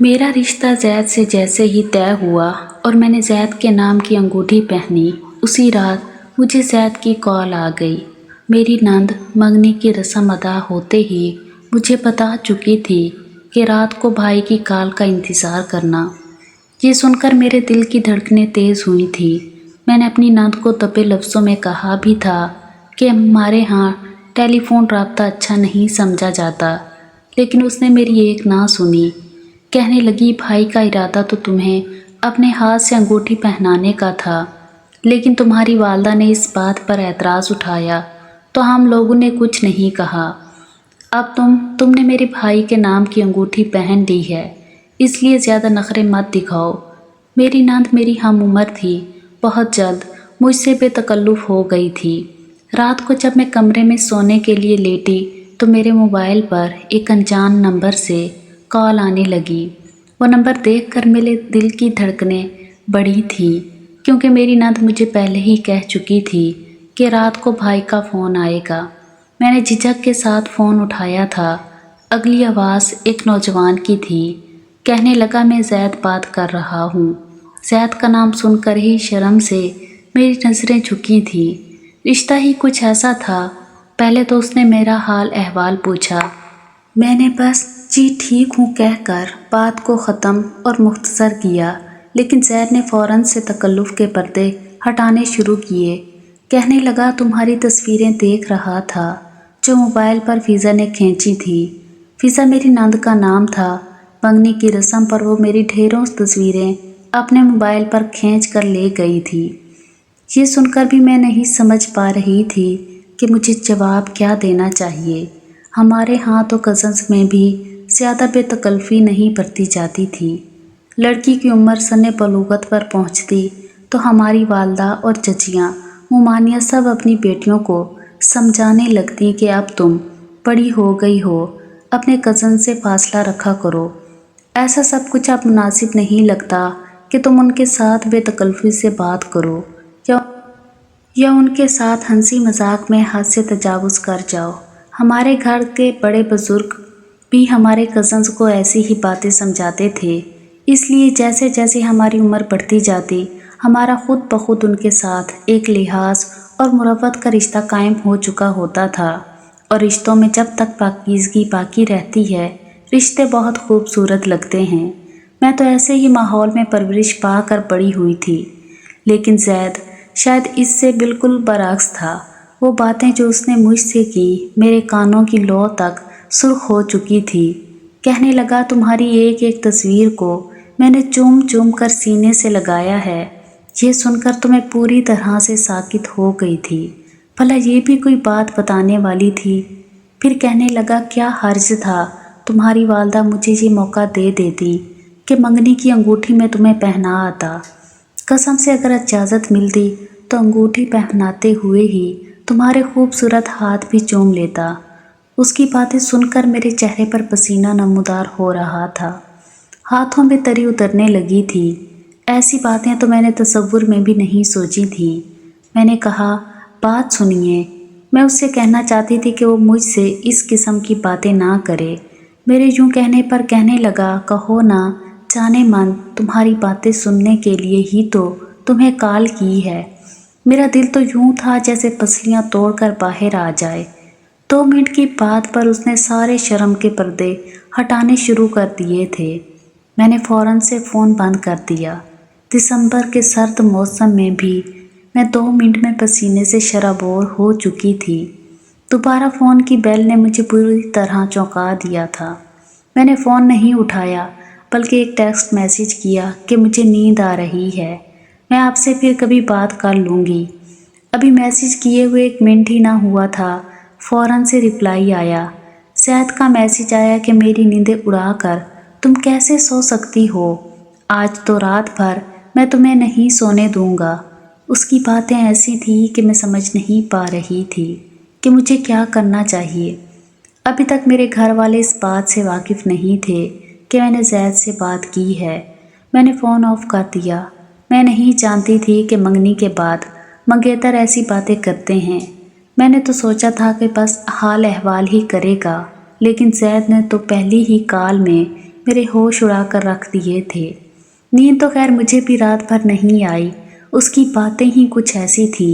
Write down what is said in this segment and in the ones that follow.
मेरा रिश्ता ज़ैद से जैसे ही तय हुआ और मैंने ज़ैद के नाम की अंगूठी पहनी, उसी रात मुझे ज़ैद की कॉल आ गई। मेरी नंद मंगनी की रस्म अदा होते ही मुझे बता चुकी थी कि रात को भाई की कॉल का इंतज़ार करना। ये सुनकर मेरे दिल की धड़कनें तेज़ हुई थी। मैंने अपनी नंद को दबे लफ्ज़ों में कहा भी था कि हमारे यहाँ टेलीफोन राब्ता अच्छा नहीं समझा जाता, लेकिन उसने मेरी एक ना सुनी। कहने लगी, भाई का इरादा तो तुम्हें अपने हाथ से अंगूठी पहनाने का था, लेकिन तुम्हारी वालदा ने इस बात पर एतराज़ उठाया तो हम लोगों ने कुछ नहीं कहा। अब तुमने मेरे भाई के नाम की अंगूठी पहन ली है, इसलिए ज़्यादा नखरे मत दिखाओ। मेरी नंद मेरी हम उम्र थी, बहुत जल्द मुझसे बेतकल्लुफ़ हो गई थी। रात को जब मैं कमरे में सोने के लिए लेटी तो मेरे मोबाइल पर एक अनजान नंबर से कॉल आने लगी। वो नंबर देखकर मेरे दिल की धड़कनें बढ़ी थी, क्योंकि मेरी नंद मुझे पहले ही कह चुकी थी कि रात को भाई का फ़ोन आएगा। मैंने झिझक के साथ फ़ोन उठाया था। अगली आवाज़ एक नौजवान की थी। कहने लगा, मैं ज़ैद बात कर रहा हूँ। ज़ैद का नाम सुनकर ही शर्म से मेरी नज़रें झुकी थी। रिश्ता ही कुछ ऐसा था। पहले तो उसने मेरा हाल अहवाल पूछा। मैंने बस जी ठीक हूँ कहकर बात को ख़त्म और मुख्तसर किया, लेकिन ज़ैद ने फ़ौरन से तकल्लुफ़ के पर्दे हटाने शुरू किए। कहने लगा, तुम्हारी तस्वीरें देख रहा था जो मोबाइल पर फ़िज़ा ने खींची थी। फ़िज़ा मेरी नंद का नाम था। मंगनी की रस्म पर वो मेरी ढेरों तस्वीरें अपने मोबाइल पर खींच कर ले गई थी। ये सुनकर भी मैं नहीं समझ पा रही थी कि मुझे जवाब क्या देना चाहिए। हमारे यहाँ तो कज़न्स में भी ज़्यादा बेतकल्फ़ी नहीं बरती जाती थी। लड़की की उम्र सन्ने बलूगत पर पहुँचती तो हमारी वालदा और चचियाँ मुमानिया सब अपनी बेटियों को समझाने लगती कि अब तुम बड़ी हो गई हो, अपने कज़न से फासला रखा करो। ऐसा सब कुछ अब मुनासिब नहीं लगता कि तुम उनके साथ बेतकल्फ़ी से बात करो या उनके साथ हंसी मजाक में हद से तजावुज़ कर जाओ। हमारे घर के बड़े बुज़ुर्ग भी हमारे कज़न्स को ऐसी ही बातें समझाते थे, इसलिए जैसे जैसे हमारी उम्र बढ़ती जाती हमारा खुद ब खुद उनके साथ एक लिहाज और मुरव्वत का रिश्ता कायम हो चुका होता था। और रिश्तों में जब तक पाकीज़गी बाकी रहती है, रिश्ते बहुत खूबसूरत लगते हैं। मैं तो ऐसे ही माहौल में परवरिश पा कर बड़ी हुई थी, लेकिन ज़ैद शायद इससे बिल्कुल बरअक्स था। वो बातें जो उसने मुझसे की मेरे कानों की लौ तक सुर्ख हो चुकी थी। कहने लगा, तुम्हारी एक एक तस्वीर को मैंने चूम चूम कर सीने से लगाया है। ये सुनकर तो मैं पूरी तरह से साकित हो गई थी। भला ये भी कोई बात बताने वाली थी। फिर कहने लगा, क्या हर्ज था तुम्हारी वालदा मुझे ये मौका दे देती कि मंगनी की अंगूठी में तुम्हें पहना आता। कसम से अगर इजाज़त मिलती तो अंगूठी पहनाते हुए ही तुम्हारे खूबसूरत हाथ भी चूम लेता। उसकी बातें सुनकर मेरे चेहरे पर पसीना नमूदार हो रहा था, हाथों में तरी उतरने लगी थी। ऐसी बातें तो मैंने तसव्वुर में भी नहीं सोची थी। मैंने कहा, बात सुनिए। मैं उससे कहना चाहती थी कि वो मुझसे इस किस्म की बातें ना करे। मेरे यूं कहने पर कहने लगा, कहो ना, जाने मन तुम्हारी बातें सुनने के लिए ही तो तुम्हें कॉल की है। मेरा दिल तो यूं था जैसे पसलियां तोड़कर बाहर आ जाए। 2 मिनट की बात पर उसने सारे शर्म के पर्दे हटाने शुरू कर दिए थे। मैंने फ़ौरन से फ़ोन बंद कर दिया। दिसंबर के सर्द मौसम में भी मैं 2 मिनट में पसीने से शराबोर हो चुकी थी। दोबारा फ़ोन की बेल ने मुझे पूरी तरह चौंका दिया था। मैंने फ़ोन नहीं उठाया, बल्कि एक टेक्स्ट मैसेज किया कि मुझे नींद आ रही है, मैं आपसे फिर कभी बात कर लूँगी। अभी मैसेज किए हुए 1 मिनट ही ना हुआ था, फ़ौरन से रिप्लाई आया। ज़ैद का मैसेज आया कि मेरी नींदें उड़ाकर तुम कैसे सो सकती हो, आज तो रात भर मैं तुम्हें नहीं सोने दूँगा। उसकी बातें ऐसी थी कि मैं समझ नहीं पा रही थी कि मुझे क्या करना चाहिए। अभी तक मेरे घर वाले इस बात से वाकिफ़ नहीं थे कि मैंने ज़ैद से बात की है। मैंने फ़ोन ऑफ कर दिया। मैं नहीं जानती थी कि मंगनी के बाद मंगेतर ऐसी बातें करते हैं। मैंने तो सोचा था कि बस हाल अहवाल ही करेगा, लेकिन ज़ैद ने तो पहली ही कॉल में मेरे होश उड़ा कर रख दिए थे। नींद तो खैर मुझे भी रात भर नहीं आई, उसकी बातें ही कुछ ऐसी थी।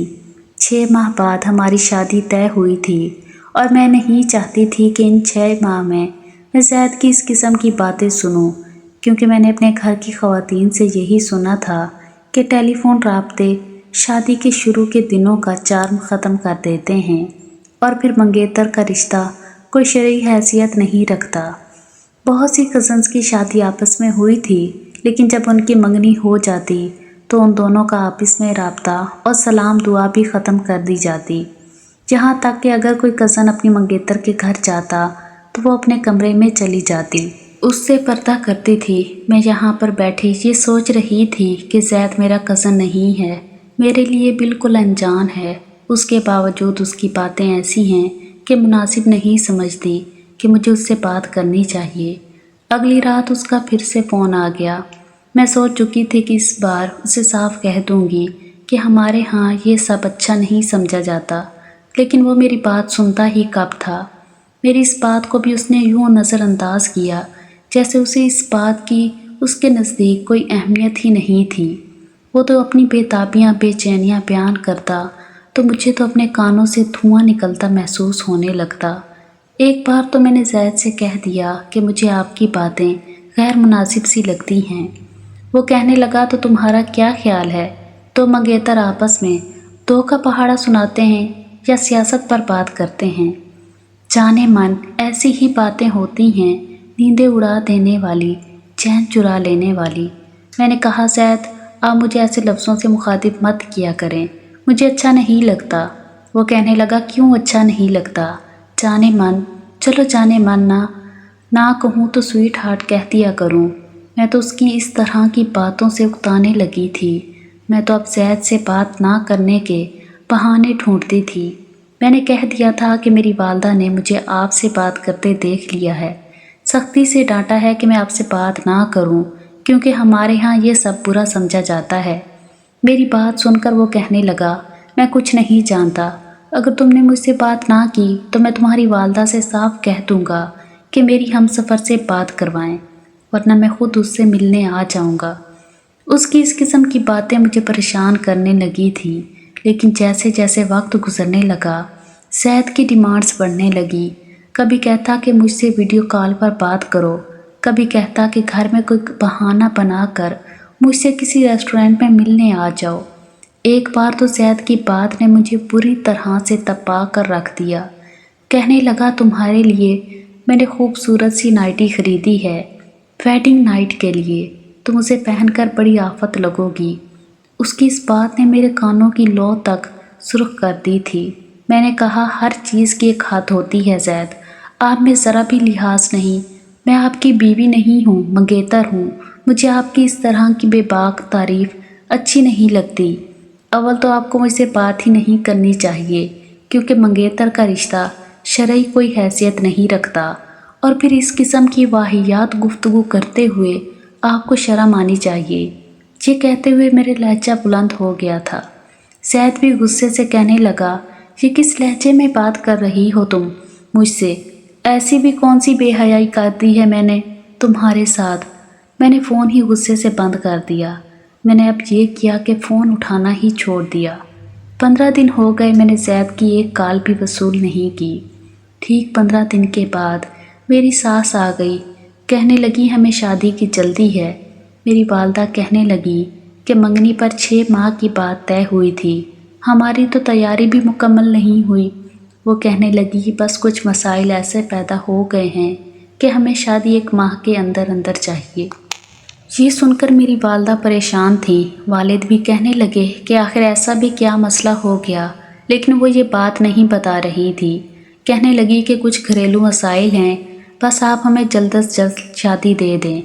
6 माह बाद हमारी शादी तय हुई थी और मैं नहीं चाहती थी कि इन 6 माह में मैं ज़ैद की इस किस्म की बातें सुनूं, क्योंकि मैंने अपने घर की ख़वातीन से यही सुना था कि टेलीफोन राब्ते शादी के शुरू के दिनों का चार्म ख़त्म कर देते हैं और फिर मंगेतर का रिश्ता कोई शरई हैसियत नहीं रखता। बहुत सी कज़न्स की शादी आपस में हुई थी, लेकिन जब उनकी मंगनी हो जाती तो उन दोनों का आपस में राब्ता और सलाम दुआ भी ख़त्म कर दी जाती। यहाँ तक कि अगर कोई कज़न अपनी मंगेतर के घर जाता तो वो अपने कमरे में चली जाती, उससे पर्दा करती थी। मैं यहाँ पर बैठी ये सोच रही थी कि ज़ैद मेरा कज़न नहीं है, मेरे लिए बिल्कुल अनजान है। उसके बावजूद उसकी बातें ऐसी हैं कि मुनासिब नहीं समझती कि मुझे उससे बात करनी चाहिए। अगली रात उसका फिर से फ़ोन आ गया। मैं सोच चुकी थी कि इस बार उसे साफ कह दूंगी कि हमारे यहाँ ये सब अच्छा नहीं समझा जाता, लेकिन वो मेरी बात सुनता ही कब था। मेरी इस बात को भी उसने यूँ नज़रअंदाज किया जैसे उसे इस बात की उसके नज़दीक कोई अहमियत ही नहीं थी। वो तो अपनी बेताबियाँ बेचैनियाँ बयान करता तो मुझे तो अपने कानों से धुआं निकलता महसूस होने लगता। एक बार तो मैंने ज़ैद से कह दिया कि मुझे आपकी बातें गैर मुनासिब सी लगती हैं। वो कहने लगा तो तुम्हारा क्या ख्याल है, तो मंगेतर आपस में दो का पहाड़ा सुनाते हैं या सियासत पर बात करते हैं। जाने मन ऐसी ही बातें होती हैं, नींदें उड़ा देने वाली, चैन चुरा लेने वाली। मैंने कहा ज़ैद आप मुझे ऐसे लफ्ज़ों से मुखातिब मत किया करें, मुझे अच्छा नहीं लगता। वो कहने लगा क्यों अच्छा नहीं लगता, जाने मन, चलो जाने मन ना कहूँ तो स्वीट हार्ट कह दिया करूँ। मैं तो उसकी इस तरह की बातों से उकताने लगी थी। मैं तो अब ज़ैद से बात ना करने के बहाने ढूंढती थी। मैंने कह दिया था कि मेरी वालदा ने मुझे आपसे बात करते देख लिया है, सख्ती से डांटा है कि मैं आपसे बात ना करूं, क्योंकि हमारे यहाँ ये सब बुरा समझा जाता है। मेरी बात सुनकर वो कहने लगा मैं कुछ नहीं जानता, अगर तुमने मुझसे बात ना की तो मैं तुम्हारी वालदा से साफ कह दूंगा कि मेरी हमसफ़र से बात करवाएं, वरना मैं खुद उससे मिलने आ जाऊंगा। उसकी इस किस्म की बातें मुझे परेशान करने लगी थी, लेकिन जैसे जैसे वक्त गुजरने लगा ज़ैद की डिमांड्स बढ़ने लगी। कभी कहता कि मुझसे वीडियो कॉल पर बात करो, कभी कहता कि घर में कोई बहाना बनाकर मुझसे किसी रेस्टोरेंट में मिलने आ जाओ। एक बार तो ज़ैद की बात ने मुझे बुरी तरह से तपा कर रख दिया। कहने लगा तुम्हारे लिए मैंने खूबसूरत सी नाइटी ख़रीदी है वेडिंग नाइट के लिए, तुम उसे पहनकर बड़ी आफत लगोगी। उसकी इस बात ने मेरे कानों की लौ तक सुर्ख कर दी थी। मैंने कहा हर चीज़ की एक हद होती है ज़ैद, आप में ज़रा भी लिहाज नहीं। मैं आपकी बीवी नहीं हूँ, मंगेतर हूँ। मुझे आपकी इस तरह की बेबाक तारीफ़ अच्छी नहीं लगती। अव्वल तो आपको मुझसे बात ही नहीं करनी चाहिए, क्योंकि मंगेतर का रिश्ता शरई कोई हैसियत नहीं रखता, और फिर इस किस्म की वाहियात गुफ्तगू करते हुए आपको शर्म आनी चाहिए। ये कहते हुए मेरे लहजा बुलंद हो गया था। ज़ैद भी गुस्से से कहने लगा ये किस लहजे में बात कर रही हो तुम मुझसे, ऐसी भी कौन सी बेहयाई कर दी है मैंने तुम्हारे साथ। मैंने फ़ोन ही गुस्से से बंद कर दिया। मैंने अब ये किया कि फ़ोन उठाना ही छोड़ दिया। 15 दिन हो गए मैंने ज़ैद की एक कॉल भी वसूल नहीं की। ठीक 15 दिन के बाद मेरी सास आ गई, कहने लगी हमें शादी की जल्दी है। मेरी वालदा कहने लगी कि मंगनी पर 6 माह की बात तय हुई थी, हमारी तो तैयारी भी मुकम्मल नहीं हुई। वो कहने लगी कि बस कुछ मसाइल ऐसे पैदा हो गए हैं कि हमें शादी 1 माह के अंदर अंदर चाहिए। ये सुनकर मेरी वालदा परेशान थी। वालिद भी कहने लगे कि आखिर ऐसा भी क्या मसला हो गया, लेकिन वो ये बात नहीं बता रही थी। कहने लगी कि कुछ घरेलू मसाइल हैं, बस आप हमें जल्द अज जल्द शादी दे दें।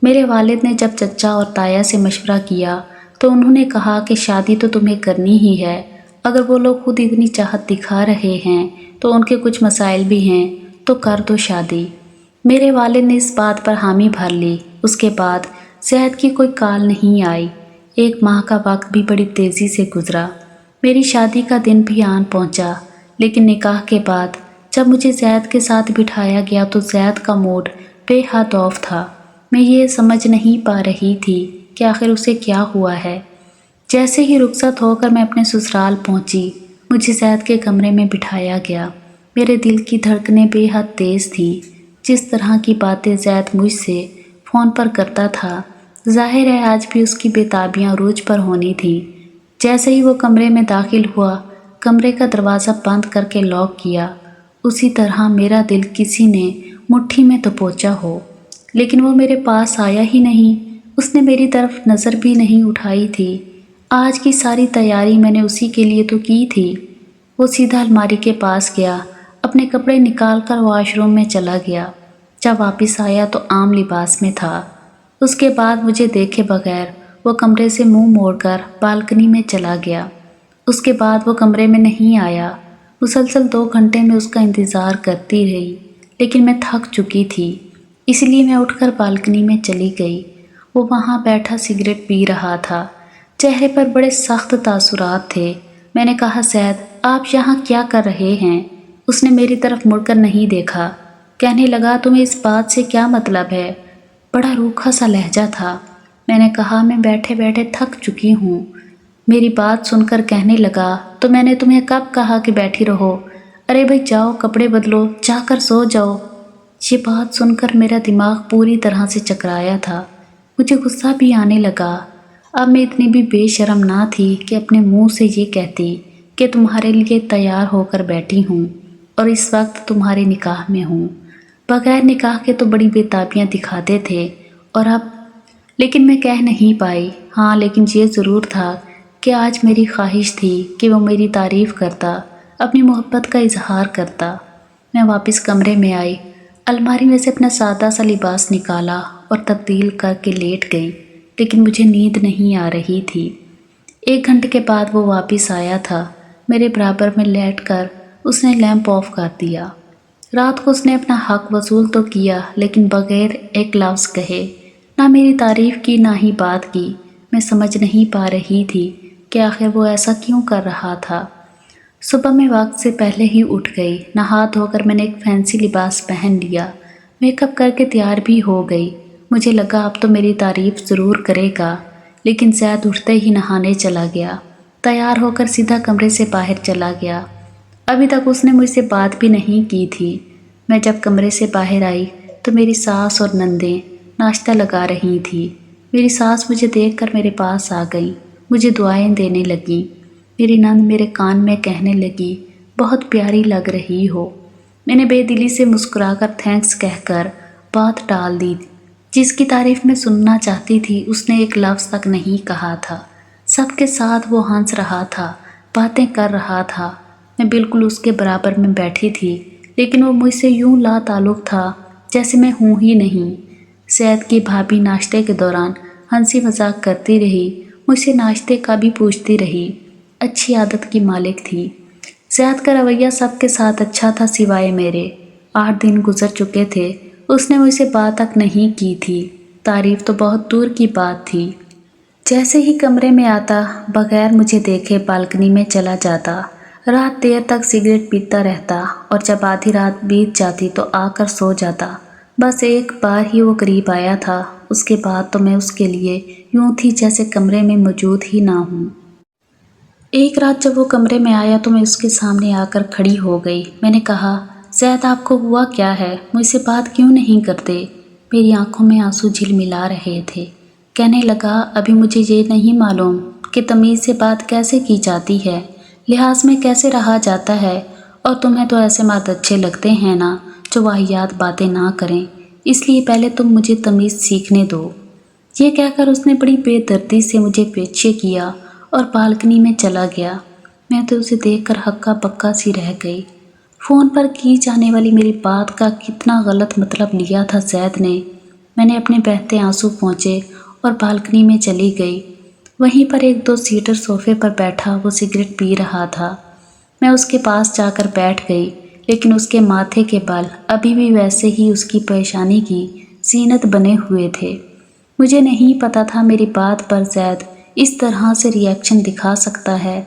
मेरे वालिद ने जब चचा और ताया से मशवरा किया तो उन्होंने कहा कि शादी तो तुम्हें करनी ही है। अगर वो लोग खुद इतनी चाहत दिखा रहे हैं तो उनके कुछ मसाइल भी हैं, तो कर दो शादी। मेरे वालिद ने इस बात पर हामी भर ली। उसके बाद ज़ैद की कोई कॉल नहीं आई। 1 माह का वक्त भी बड़ी तेज़ी से गुजरा। मेरी शादी का दिन भी आन पहुंचा, लेकिन निकाह के बाद जब मुझे ज़ैद के साथ बिठाया गया तो ज़ैद का मूड बेहद ऑफ था। میں یہ سمجھ نہیں پا رہی تھی کہ آخر اسے کیا ہوا ہے۔ جیسے ہی رخصت ہو کر میں اپنے سسرال پہنچی، مجھے زید کے کمرے میں بٹھایا گیا۔ میرے دل کی دھڑکنیں بے حد تیز تھیں۔ جس طرح کی باتیں زید مجھ سے فون پر کرتا تھا، ظاہر ہے آج بھی اس کی بےتابیاں عروج پر ہونی تھیں۔ جیسے ہی وہ کمرے میں داخل ہوا، کمرے کا دروازہ بند کر کے لاک کیا، اسی طرح میرا دل کسی نے مٹھی میں دبوچا ہو۔ لیکن وہ میرے پاس آیا ہی نہیں، اس نے میری طرف نظر بھی نہیں اٹھائی تھی۔ آج کی ساری تیاری میں نے اسی کے لیے تو کی تھی۔ وہ سیدھا الماری کے پاس گیا، اپنے کپڑے نکال کر واش روم میں چلا گیا۔ جب واپس آیا تو عام لباس میں تھا۔ اس کے بعد مجھے دیکھے بغیر وہ کمرے سے منہ موڑ کر بالکنی میں چلا گیا۔ اس کے بعد وہ کمرے میں نہیں آیا۔ مسلسل 2 گھنٹے میں اس کا انتظار کرتی رہی، لیکن میں تھک چکی تھی، اس لیے میں اٹھ کر بالکنی میں چلی گئی۔ وہ وہاں بیٹھا سگریٹ پی رہا تھا، چہرے پر بڑے سخت تاثرات تھے۔ میں نے کہا، زید آپ یہاں کیا کر رہے ہیں؟ اس نے میری طرف مڑ کر نہیں دیکھا۔ کہنے لگا، تمہیں اس بات سے کیا مطلب ہے؟ بڑا روکھا سا لہجہ تھا۔ میں نے کہا، میں بیٹھے بیٹھے تھک چکی ہوں۔ میری بات سن کر کہنے لگا، تو میں نے تمہیں کب کہا کہ بیٹھی رہو؟ ارے بھائی جاؤ کپڑے بدلو، جا کر سو جاؤ۔ یہ بات سن کر میرا دماغ پوری طرح سے چکرایا تھا۔ مجھے غصہ بھی آنے لگا۔ اب میں اتنی بھی بے شرم نہ تھی کہ اپنے منہ سے یہ کہتی کہ تمہارے لیے تیار ہو کر بیٹھی ہوں اور اس وقت تمہارے نکاح میں ہوں۔ بغیر نکاح کے تو بڑی بےتابیاں دکھاتے تھے، اور اب لیکن میں کہہ نہیں پائی۔ ہاں لیکن یہ ضرور تھا کہ آج میری خواہش تھی کہ وہ میری تعریف کرتا، اپنی محبت کا اظہار کرتا۔ میں واپس کمرے میں آئی، الماری میں سے اپنا سادہ سا لباس نکالا اور تبدیل کر کے لیٹ گئی، لیکن مجھے نیند نہیں آ رہی تھی۔ 1 گھنٹے کے بعد وہ واپس آیا تھا۔ میرے برابر میں لیٹ کر اس نے لیمپ آف کر دیا۔ رات کو اس نے اپنا حق وصول تو کیا، لیکن بغیر ایک لفظ کہے، نہ میری تعریف کی نہ ہی بات کی۔ میں سمجھ نہیں پا رہی تھی کہ آخر وہ ایسا کیوں کر رہا تھا۔ صبح میں وقت سے پہلے ہی اٹھ گئی، نہا دھو کر میں نے ایک فینسی لباس پہن لیا، میک اپ کر کے تیار بھی ہو گئی۔ مجھے لگا اب تو میری تعریف ضرور کرے گا، لیکن زید اٹھتے ہی نہانے چلا گیا، تیار ہو کر سیدھا کمرے سے باہر چلا گیا۔ ابھی تک اس نے مجھ سے بات بھی نہیں کی تھی۔ میں جب کمرے سے باہر آئی تو میری ساس اور نندیں ناشتہ لگا رہی تھیں۔ میری ساس مجھے دیکھ کر میرے پاس آ گئی، مجھے دعائیں دینے لگیں۔ میری نند میرے کان میں کہنے لگی، بہت پیاری لگ رہی ہو۔ میں نے بے دلی سے مسکرا کر تھینکس کہہ کر بات ٹال دی۔ جس کی تعریف میں سننا چاہتی تھی اس نے ایک لفظ تک نہیں کہا تھا۔ سب کے ساتھ وہ ہنس رہا تھا، باتیں کر رہا تھا۔ میں بالکل اس کے برابر میں بیٹھی تھی، لیکن وہ مجھ سے یوں لا تعلق تھا جیسے میں ہوں ہی نہیں۔ زید کی بھابھی ناشتے کے دوران ہنسی مذاق کرتی رہی، مجھ سے ناشتے کا بھی پوچھتی رہی۔ اچھی عادت کی مالک تھی۔ زید کا رویہ سب کے ساتھ اچھا تھا سوائے میرے۔ 8 دن گزر چکے تھے، اس نے مجھ سے بات تک نہیں کی تھی۔ تعریف تو بہت دور کی بات تھی۔ جیسے ہی کمرے میں آتا، بغیر مجھے دیکھے بالکنی میں چلا جاتا، رات دیر تک سگریٹ پیتا رہتا، اور جب آدھی رات بیت جاتی تو آ کر سو جاتا۔ بس ایک بار ہی وہ قریب آیا تھا، اس کے بعد تو میں اس کے لیے یوں تھی جیسے کمرے میں موجود ہی نہ ہوں۔ ایک رات جب وہ کمرے میں آیا تو میں اس کے سامنے آ کر کھڑی ہو گئی۔ میں نے کہا، زید آپ کو ہوا کیا ہے؟ مجھ سے بات کیوں نہیں کرتے؟ میری آنکھوں میں آنسو جھلملا رہے تھے۔ کہنے لگا، ابھی مجھے یہ نہیں معلوم کہ تمیز سے بات کیسے کی جاتی ہے، لحاظ میں کیسے رہا جاتا ہے، اور تمہیں تو ایسے مرد اچھے لگتے ہیں نا جو واہیات باتیں نہ کریں، اس لیے پہلے تم مجھے تمیز سیکھنے دو۔ یہ کہہ کر اس نے بڑی بے دردی سے مجھے پیچھے کیا اور بالکنی میں چلا گیا۔ میں تو اسے دیکھ کر ہکا بکا سی رہ گئی۔ فون پر کی جانے والی میری بات کا کتنا غلط مطلب لیا تھا زید نے۔ میں نے اپنے بہتے آنسو پونچھے اور بالکنی میں چلی گئی۔ وہیں پر ایک 2 سیٹر صوفے پر بیٹھا وہ سگریٹ پی رہا تھا۔ میں اس کے پاس جا کر بیٹھ گئی، لیکن اس کے ماتھے کے بال ابھی بھی ویسے ہی اس کی پریشانی کی زینت بنے ہوئے تھے۔ مجھے نہیں پتا تھا میری بات پر زید اس طرح سے ری ایکشن دکھا سکتا ہے۔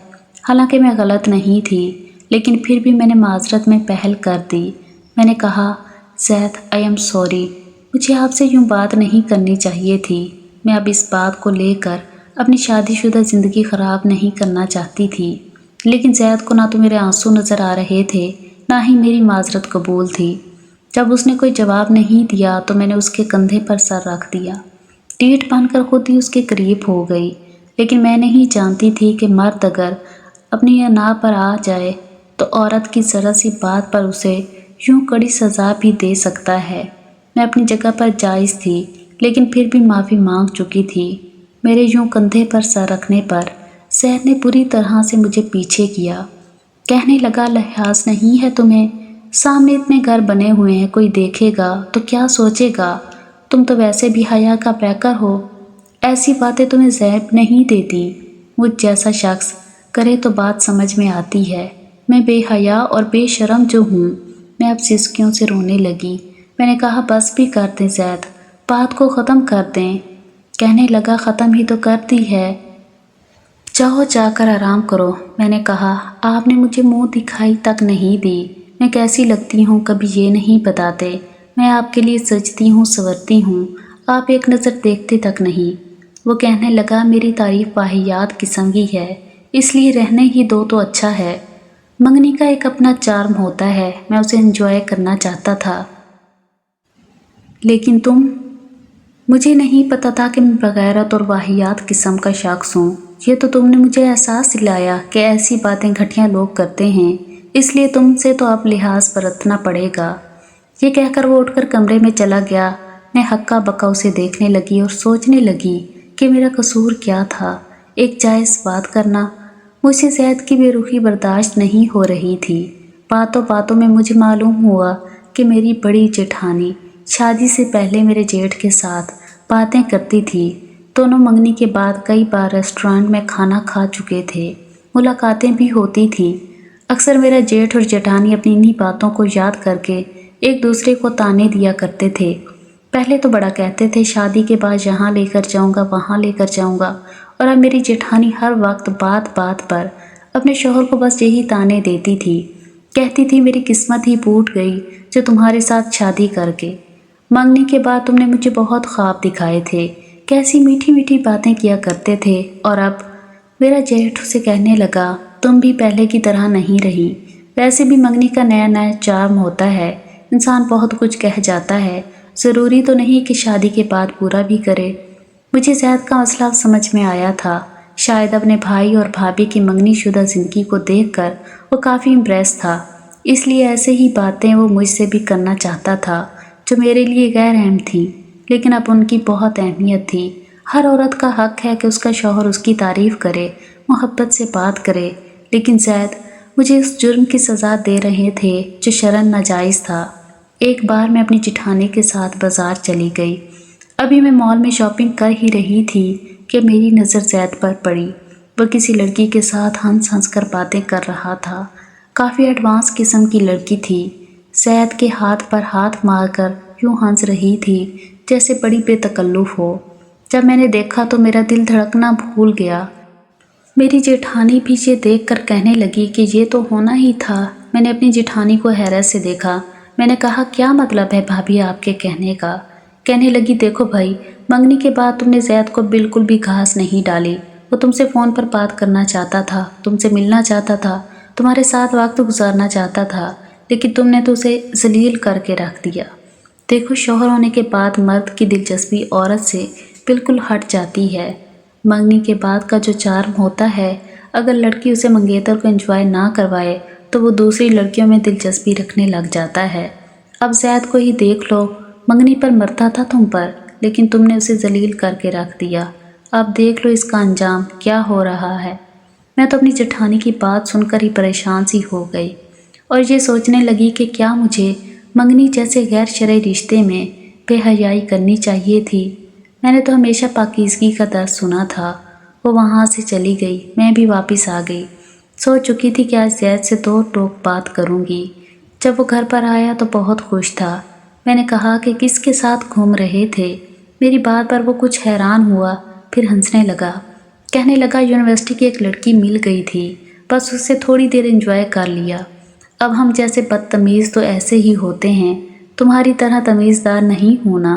حالانکہ میں غلط نہیں تھی، لیکن پھر بھی میں نے معذرت میں پہل کر دی۔ میں نے کہا، زید آئی ایم سوری، مجھے آپ سے یوں بات نہیں کرنی چاہیے تھی۔ میں اب اس بات کو لے کر اپنی شادی شدہ زندگی خراب نہیں کرنا چاہتی تھی، لیکن زید کو نہ تو میرے آنسو نظر آ رہے تھے، نہ ہی میری معذرت قبول تھی۔ جب اس نے کوئی جواب نہیں دیا تو میں نے اس کے کندھے پر سر رکھ دیا، ٹیٹ بن کر خود ہی اس کے قریب ہو گئی۔ لیکن میں نہیں جانتی تھی کہ مرد اگر اپنی انا پر آ جائے تو عورت کی ذرا سی بات پر اسے یوں کڑی سزا بھی دے سکتا ہے۔ میں اپنی جگہ پر جائز تھی، لیکن پھر بھی معافی مانگ چکی تھی۔ میرے یوں کندھے پر سر رکھنے پر زید نے بری طرح سے مجھے پیچھے کیا۔ کہنے لگا، لحاظ نہیں ہے تمہیں؟ سامنے اتنے گھر بنے ہوئے ہیں، کوئی دیکھے گا تو کیا سوچے گا؟ تم تو ویسے بھی حیا کا پیکر ہو، ایسی باتیں تمہیں زیب نہیں دیتی۔ مجھ جیسا شخص کرے تو بات سمجھ میں آتی ہے، میں بے حیا اور بے شرم جو ہوں۔ میں اب سسکیوں سے رونے لگی۔ میں نے کہا، بس بھی کر دیں زید، بات کو ختم کر دیں۔ کہنے لگا، ختم ہی تو کر دی ہے، جاؤ جا کر آرام کرو۔ میں نے کہا، آپ نے مجھے منہ دکھائی تک نہیں دی، میں کیسی لگتی ہوں کبھی یہ نہیں بتاتے۔ میں آپ کے لیے سجتی ہوں، سنورتی ہوں، آپ ایک نظر دیکھتے تک نہیں۔ وہ کہنے لگا، میری تعریف واہیات قسم کی ہے، اس لیے رہنے ہی دو تو اچھا ہے۔ منگنی کا ایک اپنا چارم ہوتا ہے، میں اسے انجوائے کرنا چاہتا تھا، لیکن تم… مجھے نہیں پتا تھا کہ میں بغیرت اور واہیات قسم کا شخص ہوں۔ یہ تو تم نے مجھے احساس دلایا کہ ایسی باتیں گھٹیا لوگ کرتے ہیں، اس لیے تم سے تو اب لحاظ برتنا پڑے گا۔ یہ کہہ کر وہ اٹھ کر کمرے میں چلا گیا۔ میں ہکا بکا اسے دیکھنے لگی اور سوچنے لگی کہ میرا قصور کیا تھا۔ ایک جائز بات کرنا۔ مجھ سے زید کی بے رخی برداشت نہیں ہو رہی تھی۔ باتوں باتوں میں مجھے معلوم ہوا کہ میری بڑی جیٹھانی شادی سے پہلے میرے جیٹھ کے ساتھ باتیں کرتی تھی۔ دونوں منگنی کے بعد کئی بار ریسٹورانٹ میں کھانا کھا چکے تھے، ملاقاتیں بھی ہوتی تھیں۔ اکثر میرا جیٹھ اور جیٹھانی اپنی انہی باتوں کو یاد کر کے ایک دوسرے کو تانے دیا کرتے تھے۔ پہلے تو بڑا کہتے تھے، شادی کے بعد یہاں لے کر جاؤں گا، وہاں لے کر جاؤں گا، اور اب میری جیٹھانی ہر وقت بات بات پر اپنے شوہر کو بس یہی تانے دیتی تھی۔ کہتی تھی، میری قسمت ہی پھوٹ گئی جو تمہارے ساتھ شادی کر کے۔ منگنی کے بعد تم نے مجھے بہت خواب دکھائے تھے، کیسی میٹھی میٹھی باتیں کیا کرتے تھے، اور اب… میرا جیٹھ اسے کہنے لگا، تم بھی پہلے کی طرح نہیں رہی۔ ویسے بھی منگنی کا نیا نیا چارم ہوتا ہے، انسان بہت کچھ کہہ جاتا ہے، ضروری تو نہیں کہ شادی کے بعد پورا بھی کرے۔ مجھے زید کا مسئلہ اب سمجھ میں آیا تھا۔ شاید اپنے بھائی اور بھابھی کی منگنی شدہ زندگی کو دیکھ کر وہ کافی امپریس تھا، اس لیے ایسے ہی باتیں وہ مجھ سے بھی کرنا چاہتا تھا جو میرے لیے غیر اہم تھی، لیکن اب ان کی بہت اہمیت تھی۔ ہر عورت کا حق ہے کہ اس کا شوہر اس کی تعریف کرے، محبت سے بات کرے، لیکن زید مجھے اس جرم کی سزا دے رہے تھے جو شرعاً ناجائز تھا۔ ایک بار میں اپنی جیٹھانی کے ساتھ بازار چلی گئی۔ ابھی میں مال میں شاپنگ کر ہی رہی تھی کہ میری نظر زید پر پڑی۔ وہ کسی لڑکی کے ساتھ ہنس ہنس کر باتیں کر رہا تھا، کافی ایڈوانس قسم کی لڑکی تھی۔ زید کے ہاتھ پر ہاتھ مار کر یوں ہنس رہی تھی جیسے بڑی بے تکلف ہو۔ جب میں نے دیکھا تو میرا دل دھڑکنا بھول گیا۔ میری جیٹھانی بھی یہ دیکھ کر کہنے لگی کہ یہ تو ہونا ہی تھا۔ میں نے اپنی جیٹھانی کو حیرت سے دیکھا۔ میں نے کہا، کیا مطلب ہے بھابھی آپ کے کہنے کا؟ کہنے لگی، دیکھو بھائی، منگنی کے بعد تم نے زید کو بالکل بھی گھاس نہیں ڈالی۔ وہ تم سے فون پر بات کرنا چاہتا تھا، تم سے ملنا چاہتا تھا، تمہارے ساتھ وقت گزارنا چاہتا تھا، لیکن تم نے تو اسے ذلیل کر کے رکھ دیا۔ دیکھو، شوہر ہونے کے بعد مرد کی دلچسپی عورت سے بالکل ہٹ جاتی ہے۔ منگنی کے بعد کا جو چارم ہوتا ہے، اگر لڑکی اسے منگیتر کو انجوائے نہ کروائے تو وہ دوسری لڑکیوں میں دلچسپی رکھنے لگ جاتا ہے۔ اب زید کو ہی دیکھ لو، منگنی پر مرتا تھا تم پر، لیکن تم نے اسے ذلیل کر کے رکھ دیا۔ اب دیکھ لو اس کا انجام کیا ہو رہا ہے۔ میں تو اپنی جیٹھانی کی بات سن کر ہی پریشان سی ہو گئی اور یہ سوچنے لگی کہ کیا مجھے منگنی جیسے غیر شرعی رشتے میں بے حیائی کرنی چاہیے تھی۔ میں نے تو ہمیشہ پاکیزگی کا درس سنا تھا۔ وہ وہاں سے چلی گئی، میں بھی واپس آ گئی۔ سوچ چکی تھی کہ آج زید سے دو ٹوک بات کروں گی۔ جب وہ گھر پر آیا تو بہت خوش تھا۔ میں نے کہا کہ کس کے ساتھ گھوم رہے تھے؟ میری بات پر وہ کچھ حیران ہوا، پھر ہنسنے لگا۔ کہنے لگا، یونیورسٹی کی ایک لڑکی مل گئی تھی، بس اس سے تھوڑی دیر انجوائے کر لیا۔ اب ہم جیسے بدتمیز تو ایسے ہی ہوتے ہیں، तुम्हारी तरह तमीज़दार नहीं हूँ ना,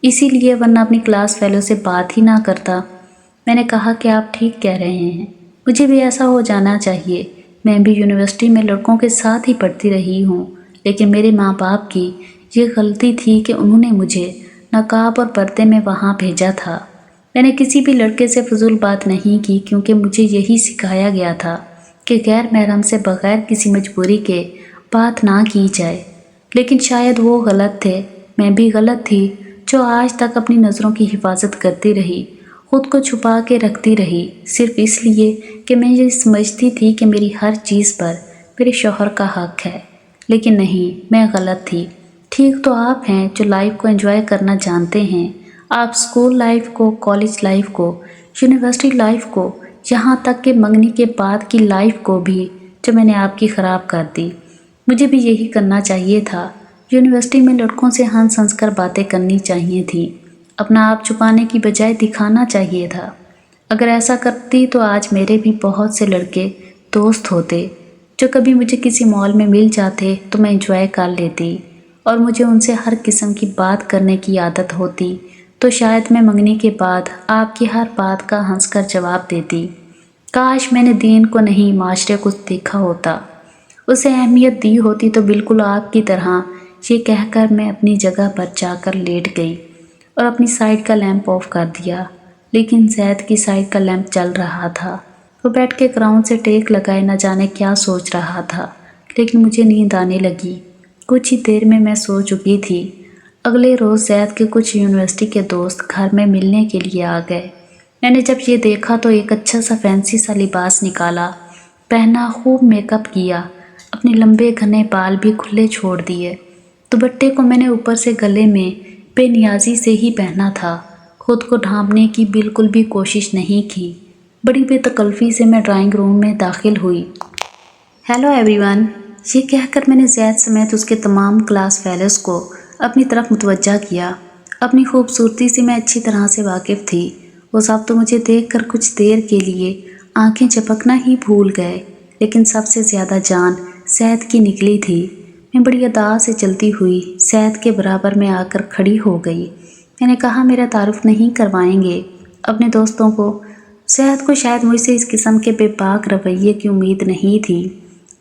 इसीलिए, वरना अपनी क्लास फेलो से बात ही ना करता। मैंने कहा कि आप ठीक कह रहे हैं, मुझे भी ऐसा हो जाना चाहिए। मैं भी यूनिवर्सिटी में लड़कों के साथ ही पढ़ती रही हूँ, लेकिन मेरे माँ बाप की ये गलती थी कि उन्होंने मुझे नकाब और पर्दे में वहाँ भेजा था। मैंने किसी भी लड़के से फजूल बात नहीं की, क्योंकि मुझे यही सिखाया गया था कि गैर महरम से बग़ैर किसी मजबूरी के बात ना की जाए। लेकिन शायद वो गलत थे, मैं भी गलत थी, जो आज तक अपनी नज़रों की हिफाजत करती रही, खुद को छुपा के रखती रही, सिर्फ इसलिए कि मैं ये समझती थी कि मेरी हर चीज़ पर मेरे शौहर का हक है। लेकिन नहीं, मैं गलत थी। ठीक तो आप हैं जो लाइफ को एंजॉय करना जानते हैं। आप स्कूल लाइफ को, कॉलेज लाइफ को, यूनिवर्सिटी लाइफ को, यहाँ तक कि मंगनी के बाद की लाइफ को भी जो मैंने आपकी ख़राब कर दी। मुझे भी यही करना चाहिए था। यूनिवर्सिटी में लड़कों से हंस हंस कर बातें करनी चाहिए थी, अपना आप छुपाने की बजाय दिखाना चाहिए था। अगर ऐसा करती तो आज मेरे भी बहुत से लड़के दोस्त होते, जो कभी मुझे किसी मॉल में मिल जाते तो मैं एंजॉय कर लेती, और मुझे उनसे हर किस्म की बात करने की आदत होती, तो शायद मैं मंगनी के बाद आपकी हर बात का हंसकर जवाब देती। काश मैंने दीन को नहीं, माशरे को देखा होता, उसे अहमियत दी होती, तो बिल्कुल आपकी तरह ये कहकर मैं अपनी जगह पर जाकर लेट गई और अपनी साइड का लैंप ऑफ कर दिया। लेकिन जैद की साइड का लैंप चल रहा था। वो बैठ के ग्राउंड से टेक लगाए न जाने क्या सोच रहा था, लेकिन मुझे नींद आने लगी। कुछ ही देर में मैं सो चुकी थी। अगले रोज़ जैद के कुछ यूनिवर्सिटी के दोस्त घर में मिलने के लिए आ गए। मैंने जब ये देखा तो एक अच्छा सा फैंसी सा लिबास निकाला, पहना, खूब मेकअप किया, अपने लंबे घने बाल भी खुले छोड़ दिए। दुपट्टे को मैंने ऊपर से गले में बेनियाजी से ही पहना था, खुद को ढांपने की बिल्कुल भी कोशिश नहीं की। बड़ी बेतकल्फ़ी से मैं ड्राइंग रूम में दाखिल हुई। हेलो एवरीवन, ये कहकर मैंने जैद समेत उसके तमाम क्लास फेलोज़ को अपनी तरफ मुतवज्जा किया। अपनी खूबसूरती से मैं अच्छी तरह से वाकिफ़ थी। वो सब तो मुझे देखकर कुछ देर के लिए आंखें झपकना ही भूल गए, लेकिन सबसे ज़्यादा जान जैद की निकली थी। मैं बड़ी अदा से चलती हुई जैद के बराबर में आकर खड़ी हो गई। मैंने कहा, मेरा तारुफ नहीं करवाएंगे अपने दोस्तों को? जैद को शायद मुझसे इस किस्म के बेबाक रवैये की उम्मीद नहीं थी।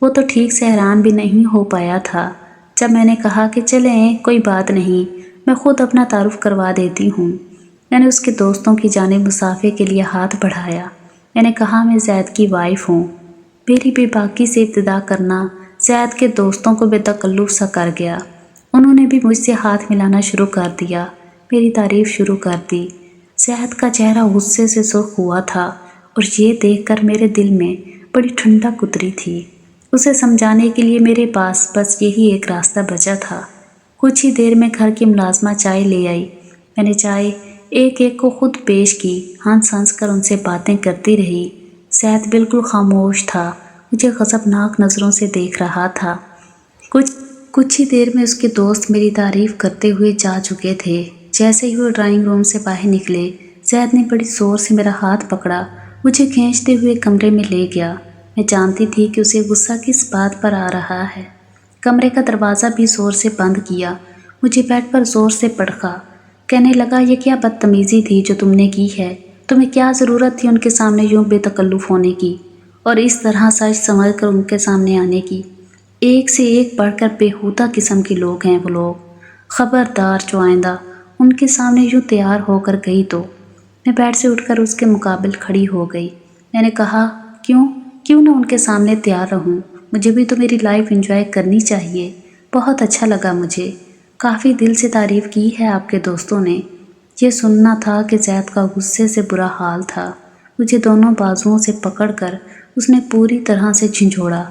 वो तो ठीक से हैरान भी नहीं हो पाया था जब मैंने कहा कि चलें, कोई बात नहीं, मैं खुद अपना तारुफ करवा देती हूँ। मैंने उसके दोस्तों की जानिब मुसाफे के लिए हाथ बढ़ाया। मैंने कहा, मैं जैद की वाइफ हूँ। मेरी बेबाकी से इब्तिदा करना जैद के दोस्तों को बेतकल्लुफ़ सा कर गया। उन्होंने भी मुझसे हाथ मिलाना शुरू कर दिया, मेरी तारीफ़ शुरू कर दी। जैद का चेहरा गुस्से से सुर्ख हुआ था और ये देखकर मेरे दिल में बड़ी ठंडक उतरी थी। उसे समझाने के लिए मेरे पास बस यही एक रास्ता बचा था। कुछ ही देर में घर की मुलाजमा चाय ले आई। मैंने चाय एक एक को खुद पेश की, हंस हंस कर उनसे बातें करती रही। जैद बिल्कुल खामोश था, मुझे गज़बनाक नज़रों से देख रहा था। कुछ ही देर में उसके दोस्त मेरी तारीफ़ करते हुए जा चुके थे। जैसे ही वो ड्राइंग रूम से बाहर निकले, जैद ने बड़ी ज़ोर से मेरा हाथ पकड़ा, मुझे खींचते हुए कमरे में ले गया। मैं जानती थी कि उसे गुस्सा किस बात पर आ रहा है। कमरे का दरवाज़ा भी ज़ोर से बंद किया, मुझे बेड पर ज़ोर से पटका। कहने लगा, ये क्या बदतमीज़ी थी जो तुमने की है? तुम्हें क्या ज़रूरत थी उनके सामने यूँ बेतकल्लुफ़ होने की और इस तरह सच समझ कर उनके सामने आने की? एक से एक बढ़कर बेहुदा किस्म के लोग हैं वो लोग। ख़बरदार जो आइंदा उनके सामने यूँ तैयार होकर गई तो। मैं बेड से उठकर उसके मुकाबिल खड़ी हो गई। मैंने कहा, क्यों ना उनके सामने तैयार रहूं? मुझे भी तो मेरी लाइफ एंजॉय करनी चाहिए। बहुत अच्छा लगा मुझे। काफ़ी दिल से तारीफ़ की है आपके दोस्तों ने। ये सुनना था कि जैद का गुस्से से बुरा हाल था। मुझे दोनों बाजुओं से पकड़कर उसने पूरी तरह से झंझोड़ा।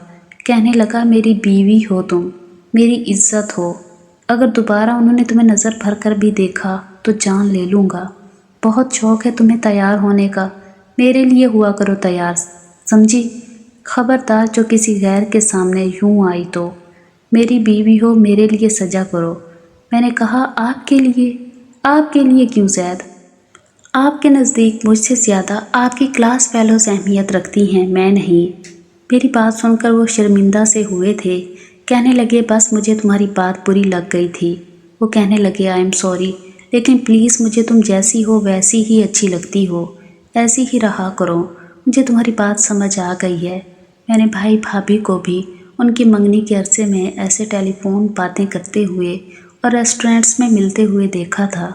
कहने लगा, मेरी बीवी हो तुम, मेरी इज्जत हो। अगर दोबारा उन्होंने तुम्हें नज़र भर कर भी देखा तो जान ले लूँगा। बहुत शौक़ है तुम्हें तैयार होने का, मेरे लिए हुआ करो तैयार, समझी? ख़बरदार जो किसी गैर के सामने यूँ आई तो। मेरी बीवी हो, मेरे लिए सजा करो। मैंने कहा, आपके लिए क्यों जैद? आपके नज़दीक मुझसे ज़्यादा आपकी क्लास फेलोज़ अहमियत रखती हैं, मैं नहीं। मेरी बात सुनकर वो शर्मिंदा से हुए थे। کہنے لگے بس مجھے تمہاری بات بری لگ گئی تھی۔ وہ کہنے لگے آئی ایم سوری، لیکن پلیز مجھے تم جیسی ہو ویسی ہی اچھی لگتی ہو، ایسی ہی رہا کرو۔ مجھے تمہاری بات سمجھ آ گئی ہے۔ میں نے بھائی بھابھی کو بھی ان کی منگنی کے عرصے میں ایسے ٹیلی فون باتیں کرتے ہوئے اور ریسٹورینٹس میں ملتے ہوئے دیکھا تھا،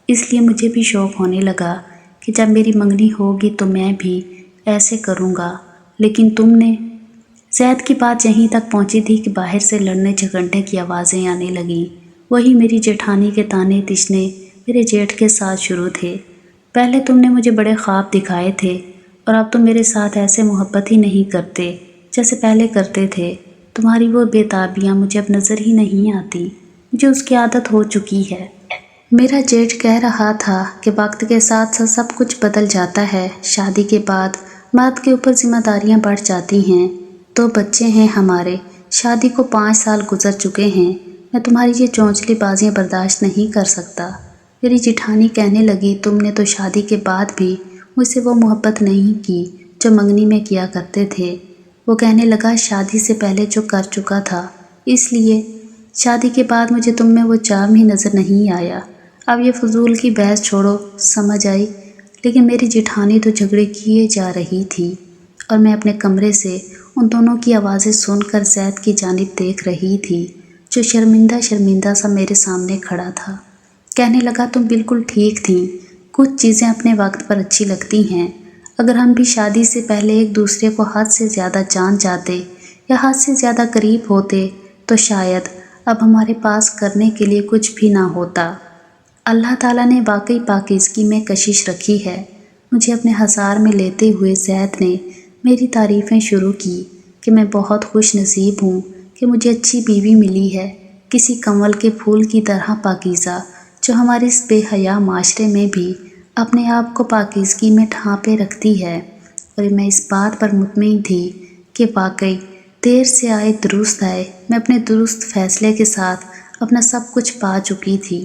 اس لیے مجھے بھی شوق ہونے لگا کہ جب میری منگنی ہوگی تو میں بھی ایسے کروں گا۔ لیکن تم نے… زید کی بات یہیں تک پہنچی تھی کہ باہر سے لڑنے جھگڑنے کی آوازیں آنے لگیں۔ وہی میری جیٹھانی کے تانے تشنے میرے جیٹھ کے ساتھ شروع تھے۔ پہلے تم نے مجھے بڑے خواب دکھائے تھے اور اب تم میرے ساتھ ایسے محبت ہی نہیں کرتے جیسے پہلے کرتے تھے۔ تمہاری وہ بے تابیاں مجھے اب نظر ہی نہیں آتی، مجھے اس کی عادت ہو چکی ہے۔ میرا جیٹھ کہہ رہا تھا کہ وقت کے ساتھ ساتھ سب کچھ بدل جاتا ہے، شادی کے بعد مرد کے اوپر ذمہ داریاں بڑھ جاتی ہیں، 2 بچے ہیں ہمارے، شادی کو 5 سال گزر چکے ہیں، میں تمہاری یہ چونچلی بازیاں برداشت نہیں کر سکتا۔ میری جیٹھانی کہنے لگی تم نے تو شادی کے بعد بھی مجھ سے وہ محبت نہیں کی جو منگنی میں کیا کرتے تھے۔ وہ کہنے لگا شادی سے پہلے جو کر چکا تھا، اس لیے شادی کے بعد مجھے تم میں وہ چارم ہی نظر نہیں آیا۔ اب یہ فضول کی بحث چھوڑو، سمجھ آئی؟ لیکن میری جیٹھانی تو جھگڑے کیے جا رہی تھی اور میں اپنے کمرے سے ان دونوں کی آوازیں سن کر زید کی جانب دیکھ رہی تھی جو شرمندہ شرمندہ سا میرے سامنے کھڑا تھا۔ کہنے لگا تم بالکل ٹھیک تھیں، کچھ چیزیں اپنے وقت پر اچھی لگتی ہیں۔ اگر ہم بھی شادی سے پہلے ایک دوسرے کو حد سے زیادہ جان جاتے یا حد سے زیادہ قریب ہوتے تو شاید اب ہمارے پاس کرنے کے لیے کچھ بھی نہ ہوتا۔ اللہ تعالیٰ نے واقعی پاکیزگی میں کشش رکھی ہے۔ مجھے اپنے ہزار میں لیتے ہوئے زید نے میری تعریفیں شروع کی کہ میں بہت خوش نصیب ہوں کہ مجھے اچھی بیوی ملی ہے، کسی کنول کے پھول کی طرح پاکیزہ، جو ہمارے اس بے حیا معاشرے میں بھی اپنے آپ کو پاکیزگی میں ڈھانپے رکھتی ہے۔ اور میں اس بات پر مطمئن تھی کہ واقعی دیر سے آئے درست آئے، میں اپنے درست فیصلے کے ساتھ اپنا سب کچھ پا چکی تھی۔